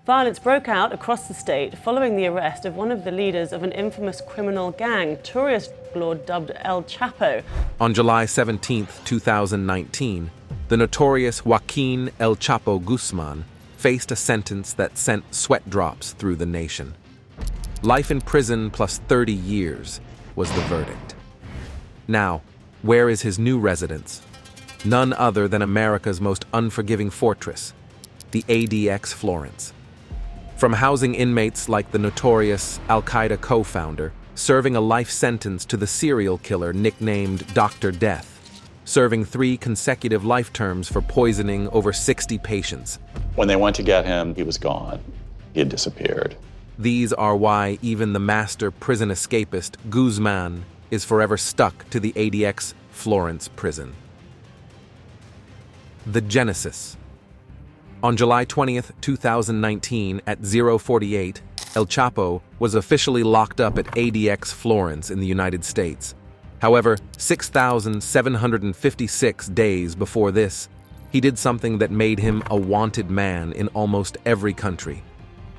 Violence broke out across the state following the arrest of one of the leaders of an infamous criminal gang, notorious lord dubbed El Chapo. On July 17th, 2019, the notorious Joaquin El Chapo Guzman faced a sentence that sent sweat drops through the nation. Life in prison plus 30 years was the verdict. Now, where is his new residence? None other than America's most unforgiving fortress, the ADX Florence. From housing inmates like the notorious Al-Qaeda co-founder, serving a life sentence to the serial killer nicknamed Dr. Death, serving 3 consecutive life terms for poisoning over 60 patients. When they went to get him, he was gone. He had disappeared. These are why even the master prison escapist, Guzman, is forever stuck to the ADX Florence Prison. The Genesis. On July 20th, 2019, at 0:48, El Chapo was officially locked up at ADX Florence in the United States. However, 6,756 days before this, he did something that made him a wanted man in almost every country.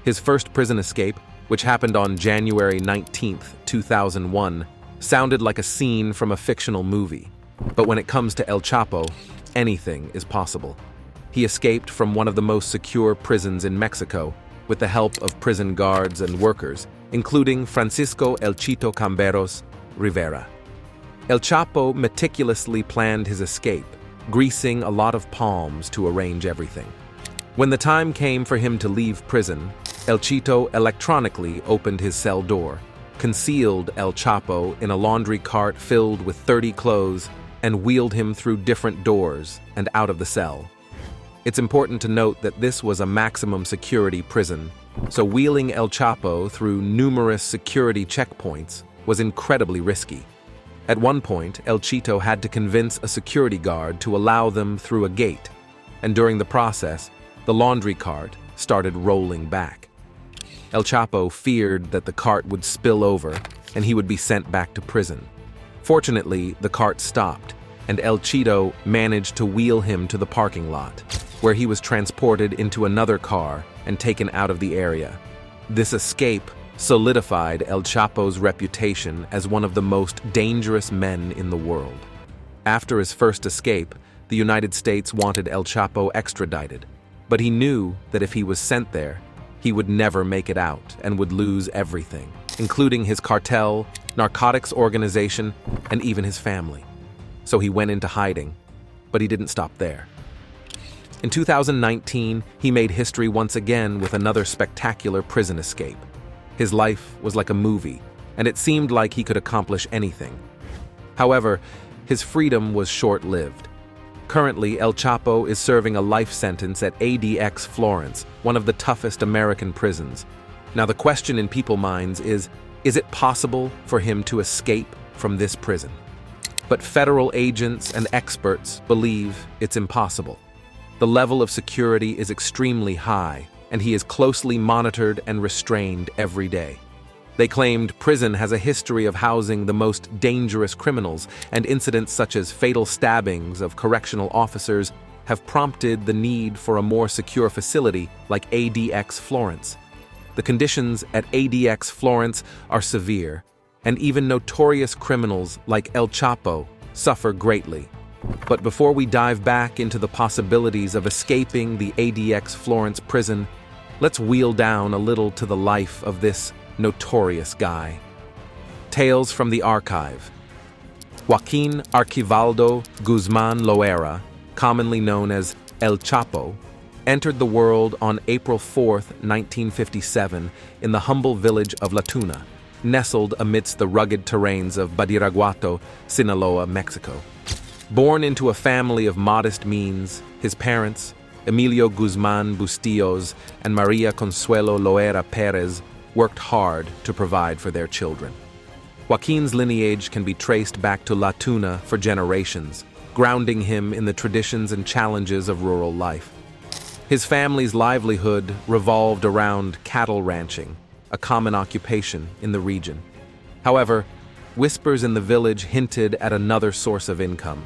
His first prison escape, which happened on January 19th, 2001, sounded like a scene from a fictional movie. But when it comes to El Chapo, anything is possible. He escaped from one of the most secure prisons in Mexico with the help of prison guards and workers, including Francisco El Chito Camberos Rivera. El Chapo meticulously planned his escape, greasing a lot of palms to arrange everything. When the time came for him to leave prison, El Chito electronically opened his cell door, concealed El Chapo in a laundry cart filled with 30 clothes, and wheeled him through different doors and out of the cell. It's important to note that this was a maximum security prison, so wheeling El Chapo through numerous security checkpoints was incredibly risky. At one point, El Chito had to convince a security guard to allow them through a gate, and during the process, the laundry cart started rolling back. El Chapo feared that the cart would spill over and he would be sent back to prison. Fortunately, the cart stopped, and El Chito managed to wheel him to the parking lot, where he was transported into another car and taken out of the area. This escape solidified El Chapo's reputation as one of the most dangerous men in the world. After his first escape, the United States wanted El Chapo extradited, but he knew that if he was sent there, he would never make it out and would lose everything, including his cartel, narcotics organization, and even his family. So he went into hiding, but he didn't stop there. In 2019, he made history once again with another spectacular prison escape. His life was like a movie, and it seemed like he could accomplish anything. However, his freedom was short-lived. Currently, El Chapo is serving a life sentence at ADX Florence, one of the toughest American prisons. Now, the question in people's minds is it possible for him to escape from this prison? But federal agents and experts believe it's impossible. The level of security is extremely high, and he is closely monitored and restrained every day. They claimed prison has a history of housing the most dangerous criminals, and incidents such as fatal stabbings of correctional officers have prompted the need for a more secure facility like ADX Florence. The conditions at ADX Florence are severe, and even notorious criminals like El Chapo suffer greatly. But before we dive back into the possibilities of escaping the ADX Florence prison, let's wheel down a little to the life of this notorious guy. Tales from the Archive. Joaquin Archivaldo Guzman Loera, commonly known as El Chapo, entered the world on April 4, 1957, in the humble village of La Tuna, nestled amidst the rugged terrains of Badiraguato, Sinaloa, Mexico. Born into a family of modest means, his parents, Emilio Guzman Bustillos and Maria Consuelo Loera Perez, worked hard to provide for their children. Joaquin's lineage can be traced back to La Tuna for generations, grounding him in the traditions and challenges of rural life. His family's livelihood revolved around cattle ranching, a common occupation in the region. However, whispers in the village hinted at another source of income: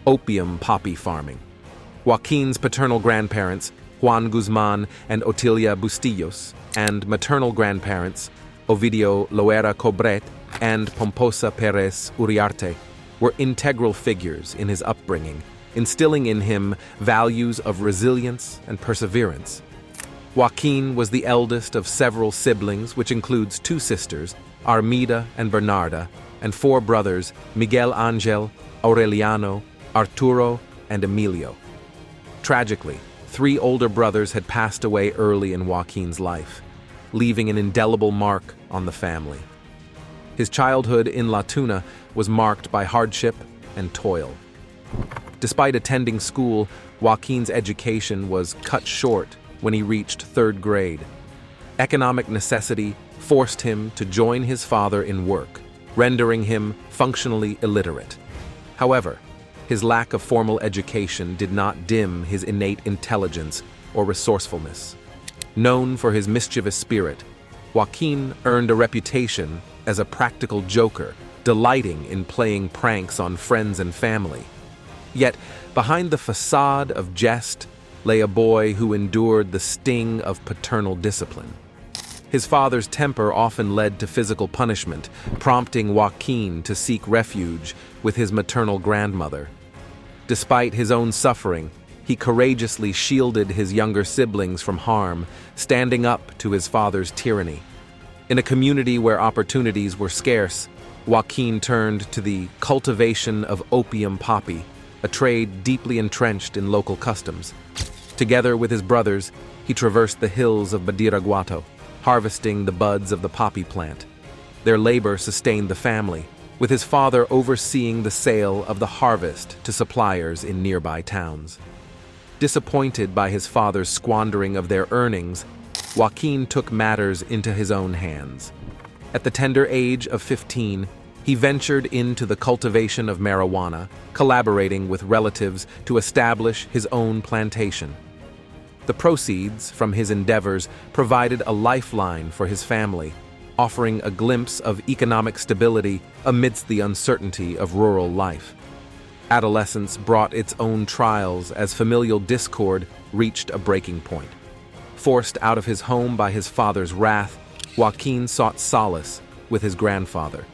opium poppy farming. Joaquin's paternal grandparents, Juan Guzman and Otilia Bustillos, and maternal grandparents, Ovidio Loera Cobret and Pomposa Perez Uriarte, were integral figures in his upbringing, instilling in him values of resilience and perseverance. Joaquin was the eldest of several siblings, which includes 2 sisters, Armida and Bernarda, and 4 brothers, Miguel Angel, Aureliano, Arturo, and Emilio. Tragically, 3 older brothers had passed away early in Joaquin's life, leaving an indelible mark on the family. His childhood in La Tuna was marked by hardship and toil. Despite attending school, Joaquin's education was cut short when he reached 3rd grade. Economic necessity forced him to join his father in work, rendering him functionally illiterate. However, his lack of formal education did not dim his innate intelligence or resourcefulness. Known for his mischievous spirit, Joaquin earned a reputation as a practical joker, delighting in playing pranks on friends and family. Yet, behind the facade of jest lay a boy who endured the sting of paternal discipline. His father's temper often led to physical punishment, prompting Joaquin to seek refuge with his maternal grandmother. Despite his own suffering, he courageously shielded his younger siblings from harm, standing up to his father's tyranny. In a community where opportunities were scarce, Joaquin turned to the cultivation of opium poppy, a trade deeply entrenched in local customs. Together with his brothers, he traversed the hills of Badiraguato, harvesting the buds of the poppy plant. Their labor sustained the family, with his father overseeing the sale of the harvest to suppliers in nearby towns. Disappointed by his father's squandering of their earnings, Joaquin took matters into his own hands. At the tender age of 15, he ventured into the cultivation of marijuana, collaborating with relatives to establish his own plantation. The proceeds from his endeavors provided a lifeline for his family, offering a glimpse of economic stability amidst the uncertainty of rural life. Adolescence brought its own trials as familial discord reached a breaking point. Forced out of his home by his father's wrath, Joaquin sought solace with his grandfather.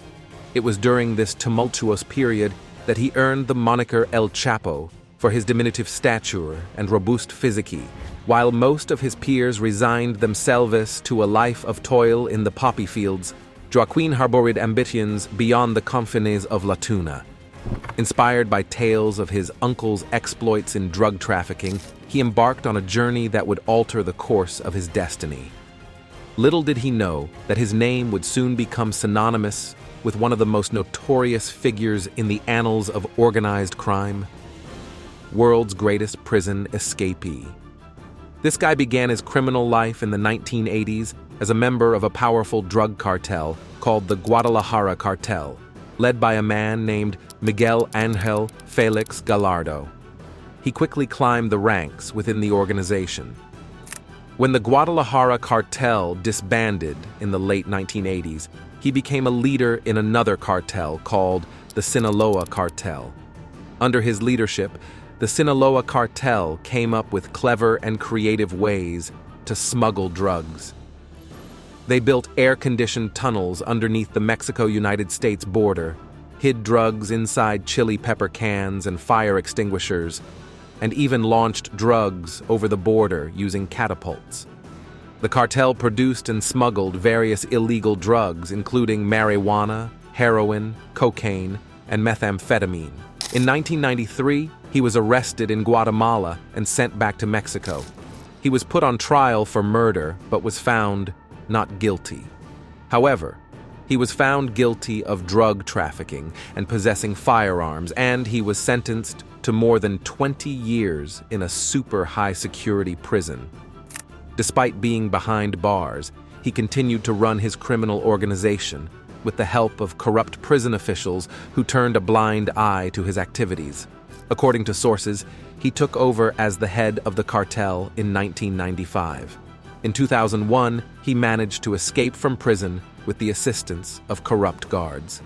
It was during this tumultuous period that he earned the moniker El Chapo for his diminutive stature and robust physique. While most of his peers resigned themselves to a life of toil in the poppy fields, Joaquin harbored ambitions beyond the confines of La Tuna. Inspired by tales of his uncle's exploits in drug trafficking, he embarked on a journey that would alter the course of his destiny. Little did he know that his name would soon become synonymous with one of the most notorious figures in the annals of organized crime, world's greatest prison escapee. This guy began his criminal life in the 1980s as a member of a powerful drug cartel called the Guadalajara Cartel, led by a man named Miguel Angel Felix Gallardo. He quickly climbed the ranks within the organization. When the Guadalajara Cartel disbanded in the late 1980s, he became a leader in another cartel called the Sinaloa Cartel. Under his leadership, the Sinaloa Cartel came up with clever and creative ways to smuggle drugs. They built air-conditioned tunnels underneath the Mexico-United States border, hid drugs inside chili pepper cans and fire extinguishers, and even launched drugs over the border using catapults. The cartel produced and smuggled various illegal drugs, including marijuana, heroin, cocaine, and methamphetamine. In 1993, he was arrested in Guatemala and sent back to Mexico. He was put on trial for murder, but was found not guilty. However, he was found guilty of drug trafficking and possessing firearms, and he was sentenced to more than 20 years in a super high-security prison. Despite being behind bars, he continued to run his criminal organization with the help of corrupt prison officials who turned a blind eye to his activities. According to sources, he took over as the head of the cartel in 1995. In 2001, he managed to escape from prison with the assistance of corrupt guards.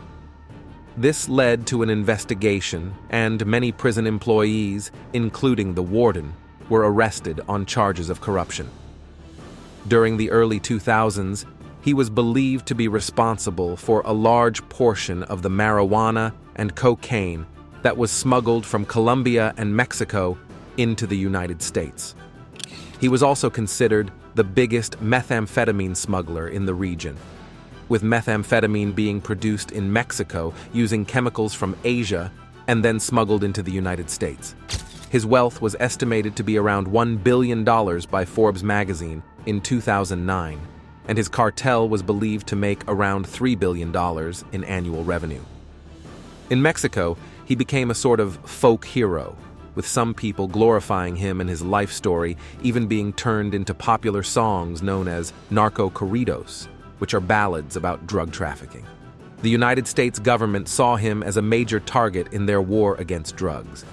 This led to an investigation, and many prison employees, including the warden, were arrested on charges of corruption. During the early 2000s, he was believed to be responsible for a large portion of the marijuana and cocaine that was smuggled from Colombia and Mexico into the United States. He was also considered the biggest methamphetamine smuggler in the region, with methamphetamine being produced in Mexico using chemicals from Asia and then smuggled into the United States. His wealth was estimated to be around $1 billion by Forbes magazine in 2009, and his cartel was believed to make around $3 billion in annual revenue. In Mexico, he became a sort of folk hero, with some people glorifying him and his life story even being turned into popular songs known as narco corridos, which are ballads about drug trafficking. The United States government saw him as a major target in their war against drugs.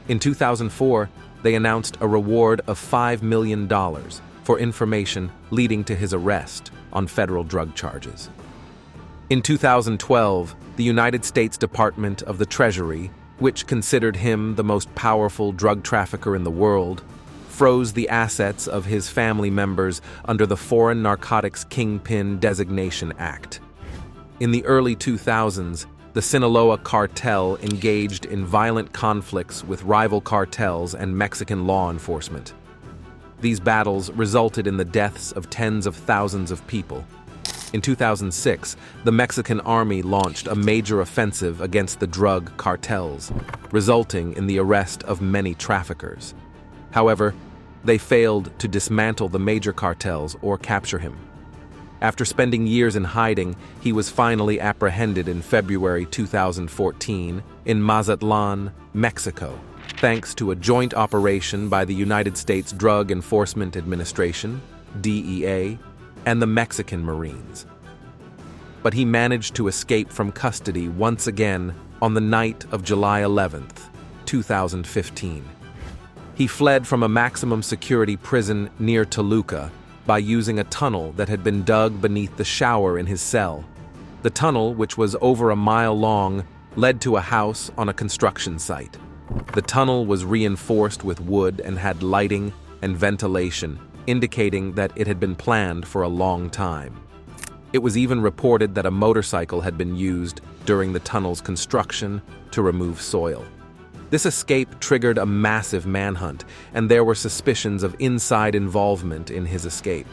In 2004, they announced a reward of $5 million for information leading to his arrest on federal drug charges. In 2012, the United States Department of the Treasury, which considered him the most powerful drug trafficker in the world, froze the assets of his family members under the Foreign Narcotics Kingpin Designation Act. In the early 2000s, the Sinaloa cartel engaged in violent conflicts with rival cartels and Mexican law enforcement. These battles resulted in the deaths of tens of thousands of people. In 2006, the Mexican army launched a major offensive against the drug cartels, resulting in the arrest of many traffickers. However, they failed to dismantle the major cartels or capture him. After spending years in hiding, he was finally apprehended in February 2014 in Mazatlan, Mexico, thanks to a joint operation by the United States Drug Enforcement Administration, DEA, and the Mexican Marines. But he managed to escape from custody once again on the night of July 11th, 2015. He fled from a maximum security prison near Toluca by using a tunnel that had been dug beneath the shower in his cell. The tunnel, which was over a mile long, led to a house on a construction site. The tunnel was reinforced with wood and had lighting and ventilation, indicating that it had been planned for a long time. It was even reported that a motorcycle had been used during the tunnel's construction to remove soil. This escape triggered a massive manhunt, and there were suspicions of inside involvement in his escape.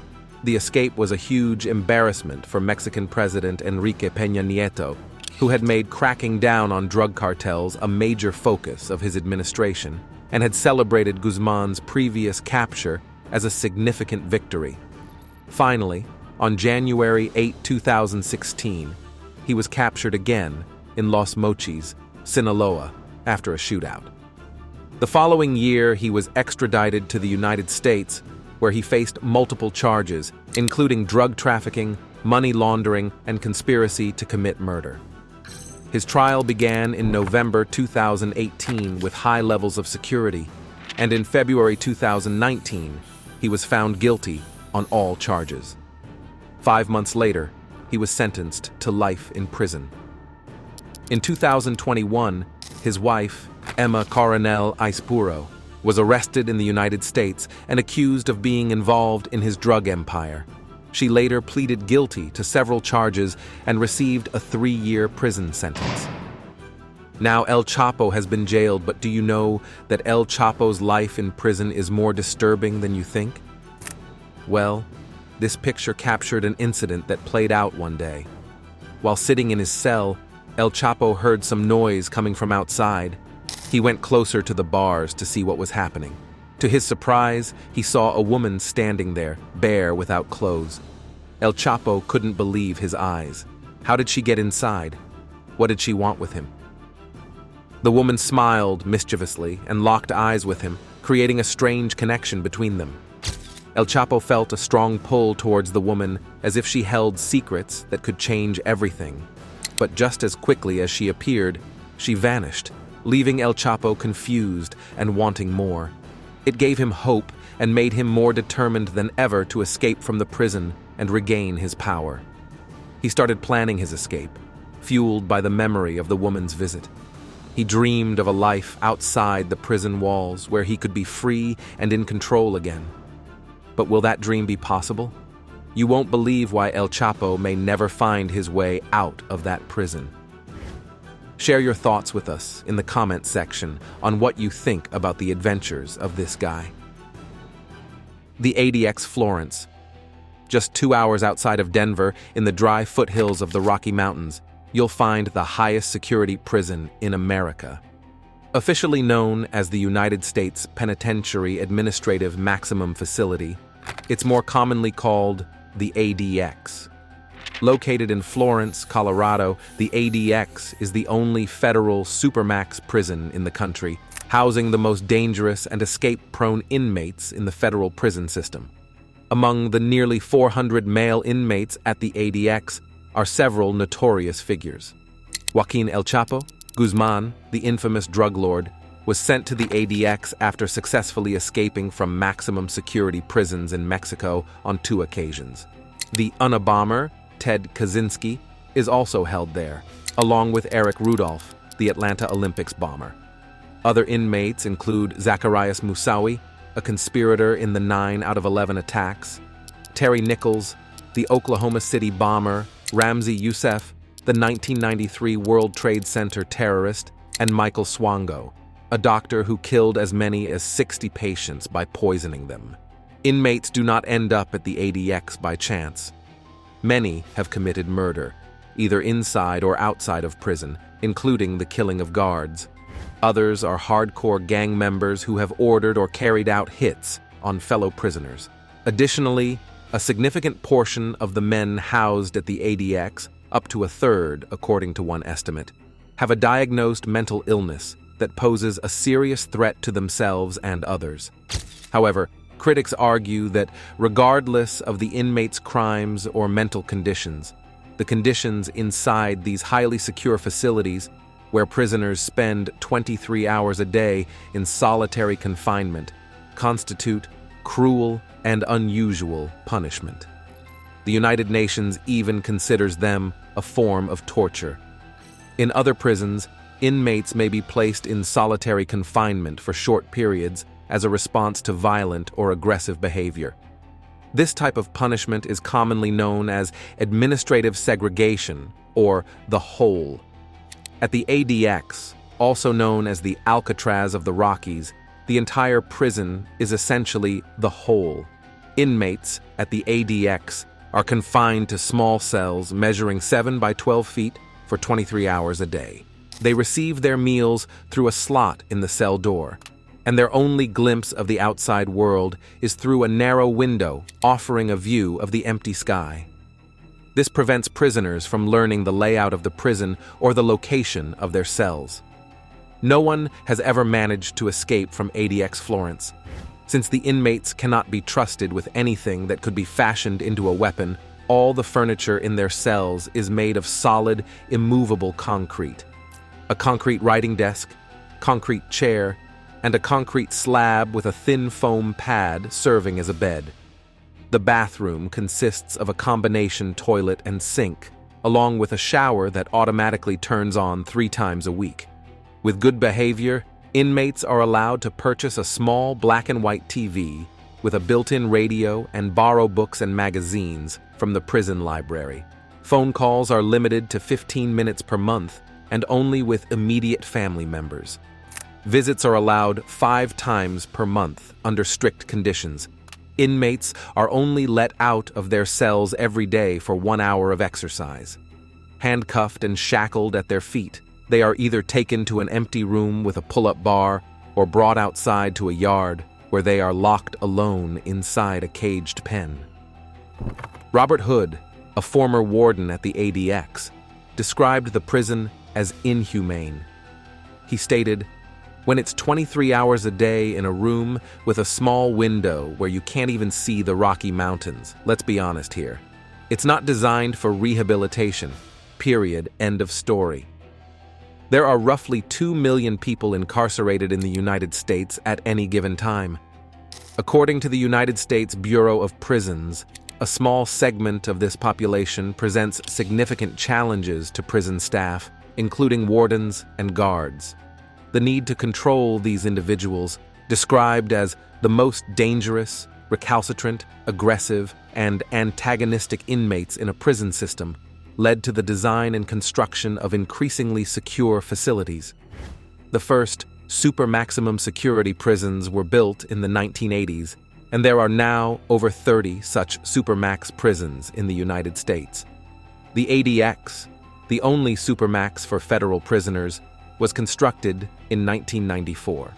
The escape was a huge embarrassment for Mexican President Enrique Peña Nieto, who had made cracking down on drug cartels a major focus of his administration and had celebrated Guzman's previous capture as a significant victory. Finally, on January 8, 2016, he was captured again in Los Mochis, Sinaloa, after a shootout. The following year, he was extradited to the United States, where he faced multiple charges, including drug trafficking, money laundering, and conspiracy to commit murder. His trial began in November 2018 with high levels of security, and in February 2019, he was found guilty on all charges. 5 months later, he was sentenced to life in prison. In 2021, his wife, Emma Coronel Aispuro, was arrested in the United States and accused of being involved in his drug empire. She later pleaded guilty to several charges and received a 3-year prison sentence. Now El Chapo has been jailed, but do you know that El Chapo's life in prison is more disturbing than you think? Well, this picture captured an incident that played out one day. While sitting in his cell, El Chapo heard some noise coming from outside. He went closer to the bars to see what was happening. To his surprise, he saw a woman standing there, bare without clothes. El Chapo couldn't believe his eyes. How did she get inside? What did she want with him? The woman smiled mischievously and locked eyes with him, creating a strange connection between them. El Chapo felt a strong pull towards the woman, as if she held secrets that could change everything. But just as quickly as she appeared, she vanished, leaving El Chapo confused and wanting more. It gave him hope and made him more determined than ever to escape from the prison and regain his power. He started planning his escape, fueled by the memory of the woman's visit. He dreamed of a life outside the prison walls where he could be free and in control again. But will that dream be possible? You won't believe why El Chapo may never find his way out of that prison. Share your thoughts with us in the comment section on what you think about the adventures of this guy. The ADX Florence. Just 2 hours outside of Denver, in the dry foothills of the Rocky Mountains, you'll find the highest security prison in America. Officially known as the United States Penitentiary Administrative Maximum Facility, it's more commonly called the ADX. Located in Florence, Colorado, the ADX is the only federal Supermax prison in the country, housing the most dangerous and escape-prone inmates in the federal prison system. Among the nearly 400 male inmates at the ADX are several notorious figures. Joaquin El Chapo Guzman, the infamous drug lord, was sent to the ADX after successfully escaping from maximum security prisons in Mexico on 2 occasions. The Unabomber, Ted Kaczynski, is also held there, along with Eric Rudolf, the Atlanta Olympics bomber. Other inmates include Zacharias, a conspirator in the 9 out of 11 attacks, Terry Nichols, the Oklahoma City bomber, Ramzi Youssef, the 1993 World Trade Center terrorist, and Michael Swango, a doctor who killed as many as 60 patients by poisoning them. Inmates do not end up at the ADX by chance. Many have committed murder, either inside or outside of prison, including the killing of guards. Others are hardcore gang members who have ordered or carried out hits on fellow prisoners. Additionally, a significant portion of the men housed at the ADX, up to 1/3 according to one estimate, have a diagnosed mental illness that poses a serious threat to themselves and others. However, critics argue that regardless of the inmates' crimes or mental conditions, the conditions inside these highly secure facilities, where prisoners spend 23 hours a day in solitary confinement, constitute cruel and unusual punishment. The United Nations even considers them a form of torture. In other prisons, inmates may be placed in solitary confinement for short periods as a response to violent or aggressive behavior. This type of punishment is commonly known as administrative segregation or the hole. At the ADX, also known as the Alcatraz of the Rockies, the entire prison is essentially the hole. Inmates at the ADX are confined to small cells measuring 7 by 12 feet for 23 hours a day. They receive their meals through a slot in the cell door, and their only glimpse of the outside world is through a narrow window offering a view of the empty sky. This prevents prisoners from learning the layout of the prison or the location of their cells. No one has ever managed to escape from ADX Florence. Since the inmates cannot be trusted with anything that could be fashioned into a weapon, all the furniture in their cells is made of solid, immovable concrete. A concrete writing desk, concrete chair, and a concrete slab with a thin foam pad serving as a bed. The bathroom consists of a combination toilet and sink, along with a shower that automatically turns on 3 times a week. With good behavior, inmates are allowed to purchase a small black and white TV with a built-in radio and borrow books and magazines from the prison library. Phone calls are limited to 15 minutes per month and only with immediate family members. Visits are allowed 5 times per month under strict conditions. Inmates are only let out of their cells every day for 1 hour of exercise. Handcuffed and shackled at their feet, they are either taken to an empty room with a pull-up bar or brought outside to a yard where they are locked alone inside a caged pen. Robert Hood, a former warden at the ADX, described the prison as inhumane. He stated, "When it's 23 hours a day in a room with a small window where you can't even see the Rocky Mountains, let's be honest here. It's not designed for rehabilitation, period, end of story." There are roughly 2 million people incarcerated in the United States at any given time. According to the United States Bureau of Prisons, a small segment of this population presents significant challenges to prison staff, including wardens and guards. The need to control these individuals, described as the most dangerous, recalcitrant, aggressive, and antagonistic inmates in a prison system, led to the design and construction of increasingly secure facilities. The first super maximum security prisons were built in the 1980s, and there are now over 30 such Supermax prisons in the United States. The ADX, the only Supermax for federal prisoners, was constructed in 1994.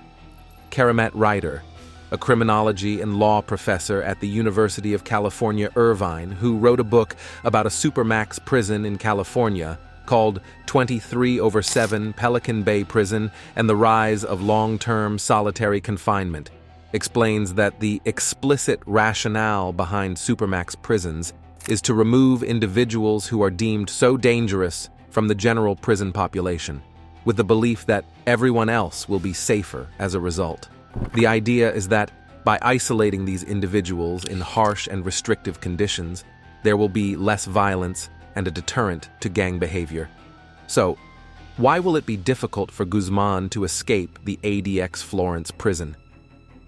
Karamat Ryder, a criminology and law professor at the University of California, Irvine, who wrote a book about a Supermax prison in California called 23/7 Pelican Bay Prison and the Rise of Long-Term Solitary Confinement, explains that the explicit rationale behind Supermax prisons is to remove individuals who are deemed so dangerous from the general prison population, with the belief that everyone else will be safer as a result. The idea is that by isolating these individuals in harsh and restrictive conditions, there will be less violence and a deterrent to gang behavior. So, why will it be difficult for Guzman to escape the ADX Florence Prison?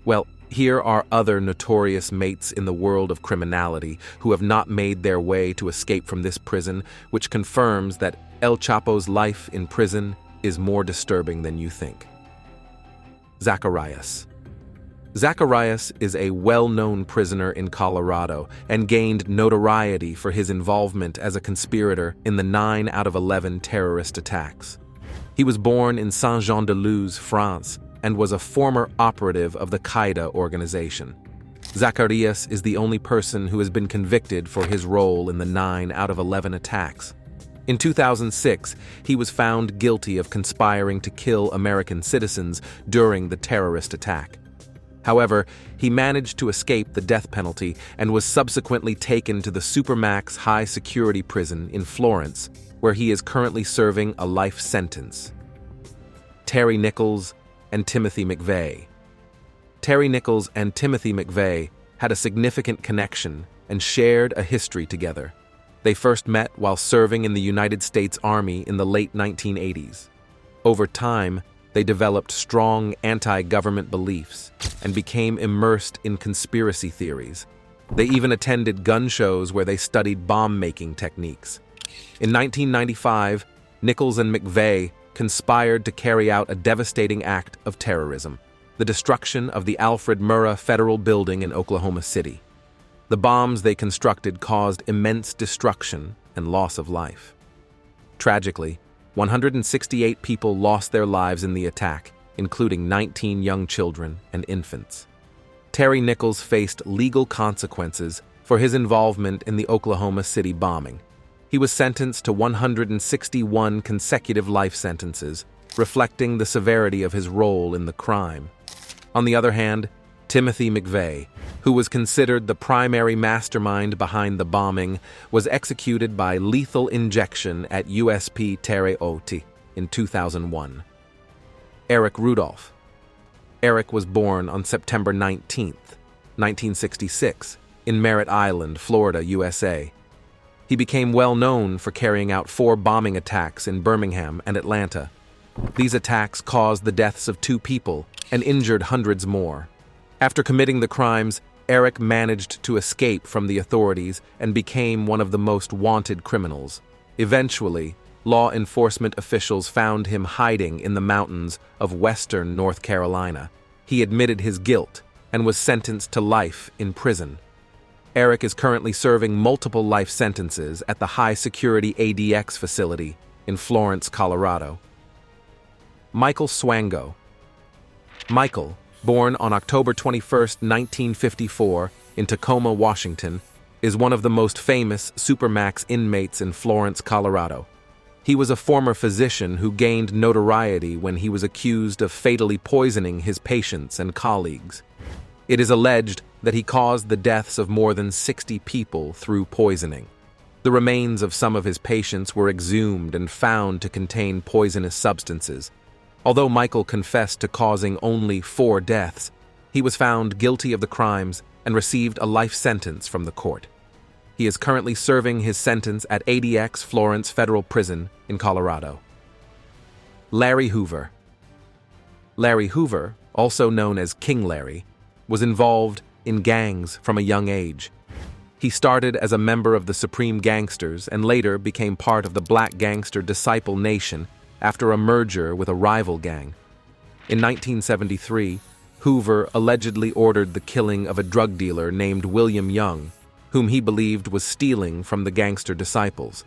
Well, here are other notorious mates in the world of criminality who have not made their way to escape from this prison, which confirms that El Chapo's life in prison is more disturbing than you think. Zacharias. Zacharias is a well-known prisoner in Colorado and gained notoriety for his involvement as a conspirator in the 9 out of 11 terrorist attacks. He was born in Saint-Jean-de-Luz, France, and was a former operative of the Al-Qaeda organization. Zacharias is the only person who has been convicted for his role in the 9 out of 11 attacks. In 2006, he was found guilty of conspiring to kill American citizens during the terrorist attack. However, he managed to escape the death penalty and was subsequently taken to the Supermax high-security prison in Florence, where he is currently serving a life sentence. Terry Nichols and Timothy McVey. Terry Nichols and Timothy McVey had a significant connection and shared a history together. They first met while serving in the United States Army in the late 1980s. Over time, they developed strong anti-government beliefs and became immersed in conspiracy theories. They even attended gun shows where they studied bomb-making techniques. In 1995, Nichols and McVey conspired to carry out a devastating act of terrorism, the destruction of the Alfred Murrah Federal Building in Oklahoma City. The bombs they constructed caused immense destruction and loss of life. Tragically, 168 people lost their lives in the attack, including 19 young children and infants. Terry Nichols faced legal consequences for his involvement in the Oklahoma City bombing. He was sentenced to 161 consecutive life sentences, reflecting the severity of his role in the crime. On the other hand, Timothy McVey, who was considered the primary mastermind behind the bombing, was executed by lethal injection at USP Terre Haute in 2001. Eric Rudolf. Eric was born on September 19, 1966, in Merritt Island, Florida, USA. He became well known for carrying out 4 bombing attacks in Birmingham and Atlanta. These attacks caused the deaths of 2 people and injured hundreds more. After committing the crimes, Eric managed to escape from the authorities and became one of the most wanted criminals. Eventually, law enforcement officials found him hiding in the mountains of western North Carolina. He admitted his guilt and was sentenced to life in prison. Eric is currently serving multiple life sentences at the high-security ADX facility in Florence, Colorado. Michael Swango. Michael, born on October 21, 1954, in Tacoma, Washington, is one of the most famous Supermax inmates in Florence, Colorado. He was a former physician who gained notoriety when he was accused of fatally poisoning his patients and colleagues. It is alleged that he caused the deaths of more than 60 people through poisoning. The remains of some of his patients were exhumed and found to contain poisonous substances. Although Michael confessed to causing only 4 deaths, he was found guilty of the crimes and received a life sentence from the court. He is currently serving his sentence at ADX Florence Federal Prison in Colorado. Larry Hoover. Larry Hoover, also known as King Larry, was involved in gangs from a young age. He started as a member of the Supreme Gangsters and later became part of the Black Gangster Disciple Nation after a merger with a rival gang. In 1973, Hoover allegedly ordered the killing of a drug dealer named William Young, whom he believed was stealing from the gangster disciples.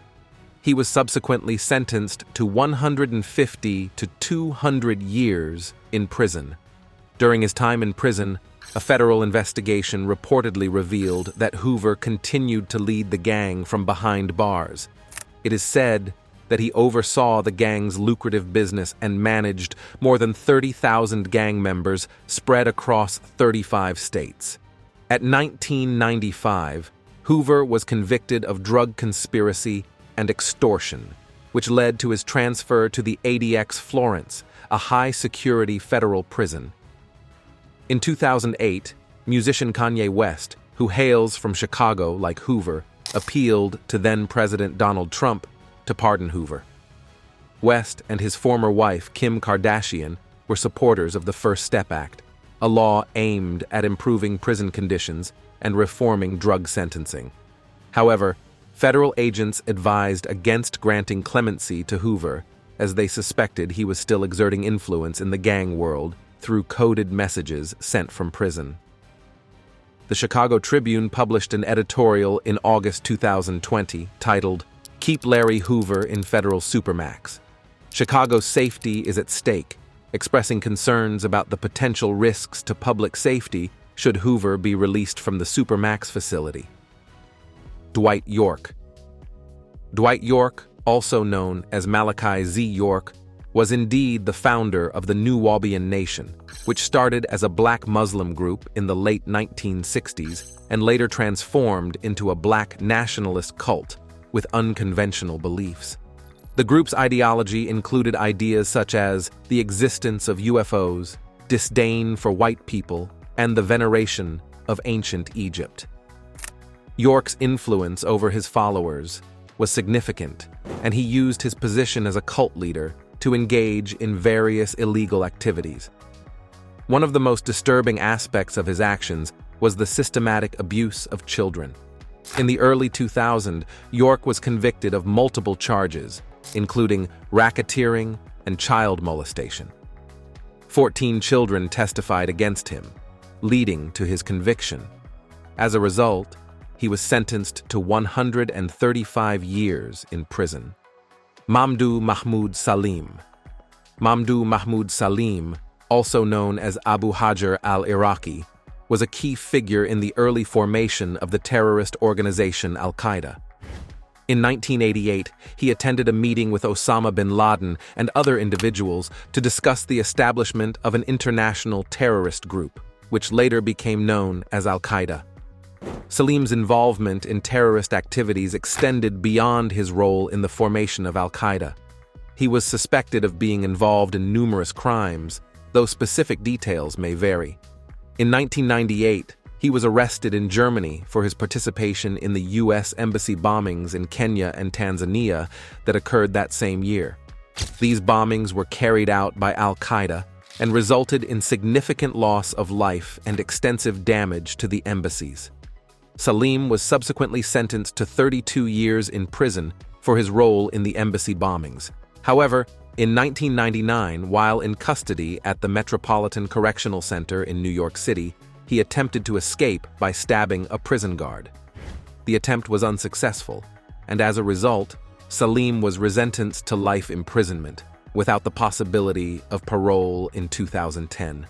He was subsequently sentenced to 150 to 200 years in prison. During his time in prison, a federal investigation reportedly revealed that Hoover continued to lead the gang from behind bars. It is said that he oversaw the gang's lucrative business and managed more than 30,000 gang members spread across 35 states. At 1995, Hoover was convicted of drug conspiracy and extortion, which led to his transfer to the ADX Florence, a high-security federal prison. In 2008, musician Kanye West, who hails from Chicago like Hoover, appealed to then-President Donald Trump to pardon Hoover. West and his former wife, Kim Kardashian, were supporters of the First Step Act, a law aimed at improving prison conditions and reforming drug sentencing. However, federal agents advised against granting clemency to Hoover, as they suspected he was still exerting influence in the gang world through coded messages sent from prison. The Chicago Tribune published an editorial in August 2020 titled, "Keep Larry Hoover in Federal Supermax. Chicago's safety is at stake," expressing concerns about the potential risks to public safety should Hoover be released from the Supermax facility. Dwight York. Dwight York, also known as Malachi Z. York, was indeed the founder of the New Wabian Nation, which started as a black Muslim group in the late 1960s and later transformed into a black nationalist cult with unconventional beliefs. The group's ideology included ideas such as the existence of UFOs, disdain for white people, and the veneration of ancient Egypt. York's influence over his followers was significant, and he used his position as a cult leader to engage in various illegal activities. One of the most disturbing aspects of his actions was the systematic abuse of children. In the early 2000s, York was convicted of multiple charges, including racketeering and child molestation. 14 children testified against him, leading to his conviction. As a result, he was sentenced to 135 years in prison. MDU Mahmud Salim. MDU Mahmud Salim, also known as Abu Hajar al-Iraqi, was a key figure in the early formation of the terrorist organization Al-Qaeda. In 1988, he attended a meeting with Osama bin Laden and other individuals to discuss the establishment of an international terrorist group, which later became known as Al-Qaeda. Salim's involvement in terrorist activities extended beyond his role in the formation of Al-Qaeda. He was suspected of being involved in numerous crimes, though specific details may vary. In 1998, he was arrested in Germany for his participation in the U.S. embassy bombings in Kenya and Tanzania that occurred that same year. These bombings were carried out by Al-Qaeda and resulted in significant loss of life and extensive damage to the embassies. Salim was subsequently sentenced to 32 years in prison for his role in the embassy bombings. However, in 1999, while in custody at the Metropolitan Correctional Center in New York City, he attempted to escape by stabbing a prison guard. The attempt was unsuccessful, and as a result, Salim was sentenced to life imprisonment, without the possibility of parole in 2010.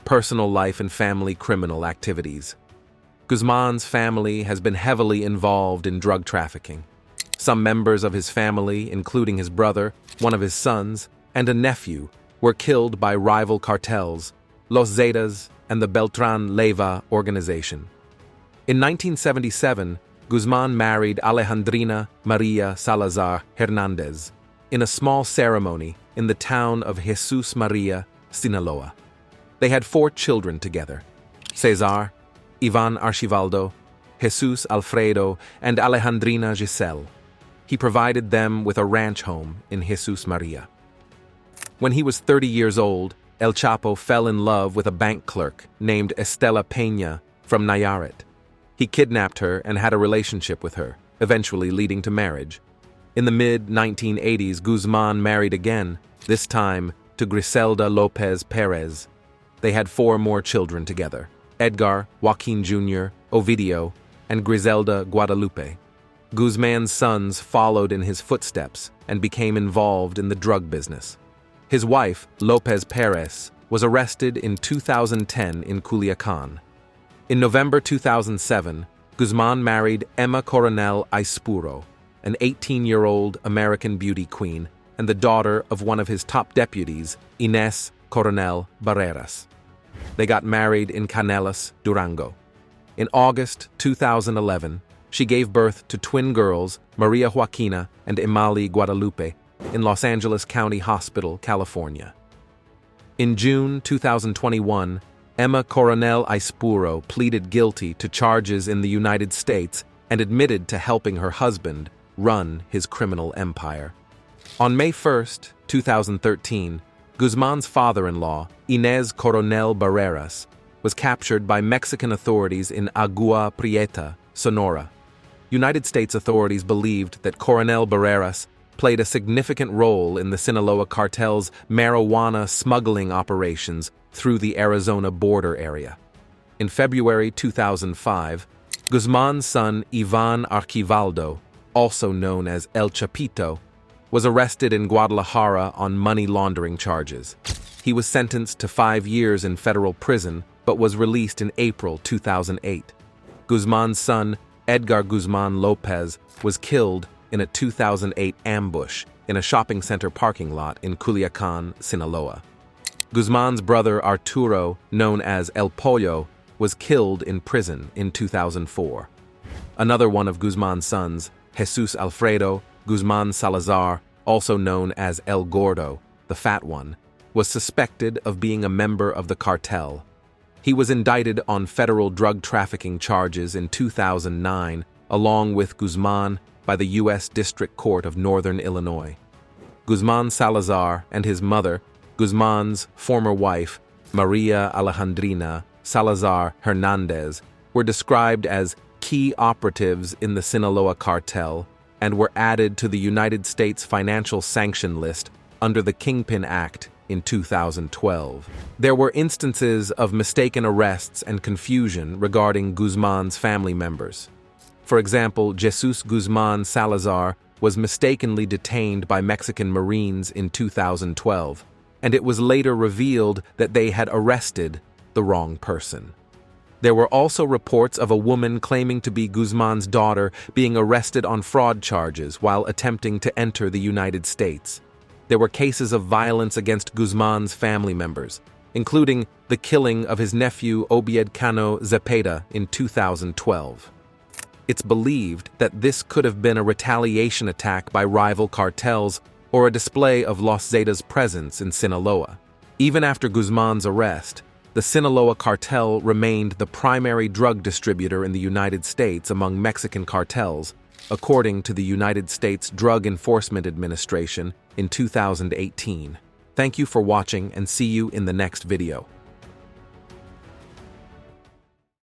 Personal life and family criminal activities. Guzman's family has been heavily involved in drug trafficking. Some members of his family, including his brother, one of his sons, and a nephew, were killed by rival cartels, Los Zetas and the Beltran Leyva organization. In 1977, Guzman married Alejandrina Maria Salazar Hernandez in a small ceremony in the town of Jesus Maria, Sinaloa. They had 4 children together: Cesar, Ivan Archivaldo, Jesus Alfredo, and Alejandrina Giselle. He provided them with a ranch home in Jesus Maria. When he was 30 years old, El Chapo fell in love with a bank clerk named Estela Peña from Nayarit. He kidnapped her and had a relationship with her, eventually leading to marriage. In the mid-1980s, Guzman married again, this time to Griselda Lopez Perez. They had 4 more children together: Edgar, Joaquin Jr., Ovidio, and Griselda Guadalupe. Guzman's sons followed in his footsteps and became involved in the drug business. His wife, Lopez Perez, was arrested in 2010 in Culiacan. In November 2007, Guzman married Emma Coronel Aispuro, an 18-year-old American beauty queen and the daughter of one of his top deputies, Inés Coronel Barreras. They got married in Canelas, Durango. In August 2011, she gave birth to twin girls, Maria Joaquina and Emali Guadalupe, in Los Angeles County Hospital, California. In June 2021, Emma Coronel Aispuro pleaded guilty to charges in the United States and admitted to helping her husband run his criminal empire. On May 1, 2013, Guzman's father-in-law, Inés Coronel Barreras, was captured by Mexican authorities in Agua Prieta, Sonora. United States authorities believed that Coronel Barreras played a significant role in the Sinaloa cartel's marijuana smuggling operations through the Arizona border area. In February 2005, Guzman's son Ivan Archivaldo, also known as El Chapito, was arrested in Guadalajara on money laundering charges. He was sentenced to 5 years in federal prison but was released in April 2008. Guzman's son, Edgar Guzman Lopez, was killed in a 2008 ambush in a shopping center parking lot in Culiacan, Sinaloa. Guzman's brother Arturo, known as El Pollo, was killed in prison in 2004. Another one of Guzman's sons, Jesus Alfredo Guzman Salazar, also known as El Gordo, the Fat One, was suspected of being a member of the cartel. He was indicted on federal drug trafficking charges in 2009, along with Guzman, by the U.S. District Court of Northern Illinois. Guzman Salazar and his mother, Guzman's former wife, Maria Alejandrina Salazar Hernandez, were described as key operatives in the Sinaloa cartel and were added to the United States Financial Sanction List under the Kingpin Act in 2012. There were instances of mistaken arrests and confusion regarding Guzman's family members. For example, Jesus Guzman Salazar was mistakenly detained by Mexican Marines in 2012, and it was later revealed that they had arrested the wrong person. There were also reports of a woman claiming to be Guzman's daughter being arrested on fraud charges while attempting to enter the United States. There were cases of violence against Guzman's family members, including the killing of his nephew Obied Cano Zepeda in 2012. It's believed that this could have been a retaliation attack by rival cartels or a display of Los Zetas' presence in Sinaloa. Even after Guzman's arrest, the Sinaloa cartel remained the primary drug distributor in the United States among Mexican cartels, according to the United States Drug Enforcement Administration in 2018. Thank you for watching and see you in the next video.